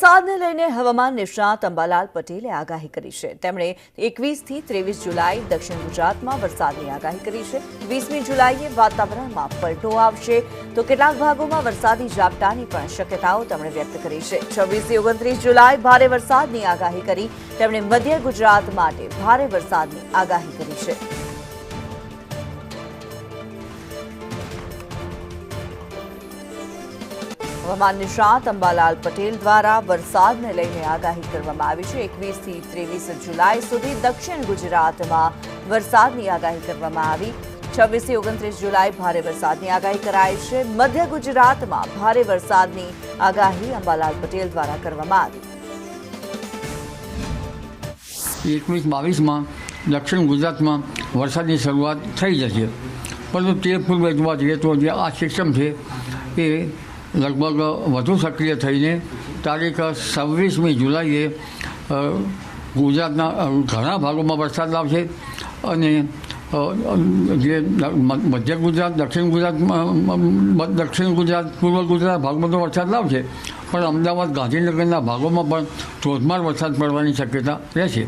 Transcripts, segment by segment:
વરસાદને લઈને હવામાન નિષ્ણાત અંબાલાલ પટેલે આગાહી કરી છે। તેમણે 21 થી 23 જુલાઈ દક્ષિણ ગુજરાતમાં વરસાદની આગાહી કરી છે। 20મી જુલાઈએ વાતાવરણમાં પલટો આવશે તો કેટલાક ભાગોમાં વરસાદી ઝાપટાની પણ શક્યતાઓ તેમણે વ્યક્ત કરી છે। 26 થી 29 જુલાઈ ભારે વરસાદની આગાહી કરી તેમણે મધ્ય ગુજરાત માટે ભારે વરસાદની આગાહી કરી છે। હવામાન નિષ્ણાત અંબાલાલ પટેલ દ્વારા વરસાદને લઈને આગાહી કરવામાં આવી છે। 21 થી 23 જુલાઈ સુધી દક્ષિણ ગુજરાતમાં વરસાદની આગાહી કરવામાં આવી। 26 થી 29 જુલાઈ ભારે વરસાદની આગાહી કરાઈ છે। મધ્ય ગુજરાતમાં ભારે વરસાદની આગાહી અંબાલાલ પટેલ દ્વારા કરવામાં આવી। 21-22 દક્ષિણ ગુજરાતમાં વરસાદની શરૂઆત થઈ જશે, પરંતુ તે પૂર્વે જોવા જઈએ તો જે આ સિસ્ટમ છે એ લગભગ વધુ સક્રિય થઈને તારીખ 26મી જુલાઈએ ગુજરાતના ઘણા ભાગોમાં વરસાદ લાવશે અને જે મધ્ય ગુજરાત, દક્ષિણ ગુજરાત, પૂર્વ ગુજરાત ભાગમાં તો વરસાદ લાવશે, પણ અમદાવાદ, ગાંધીનગરના ભાગોમાં પણ ધોધમાર વરસાદ પડવાની શક્યતા રહેશે।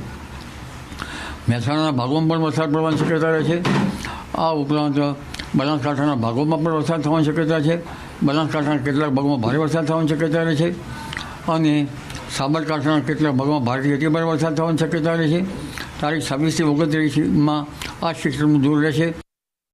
મહેસાણાના ભાગોમાં પણ વરસાદ પડવાની શક્યતા રહેશે। આ ઉપરાંત બનાસકાંઠાના ભાગોમાં પણ વરસાદ થવાની શક્યતા છે। બનાસકાંઠાના કેટલાક ભાગોમાં ભારે વરસાદ થવાની શક્યતા રહે છે અને સાબરકાંઠાના કેટલાક ભાગોમાં ભારેથી અતિભારે વરસાદ થવાની શક્યતા રહે છે। તારીખ 26 થી 29 આ સિસ્ટમ દૂર રહેશે।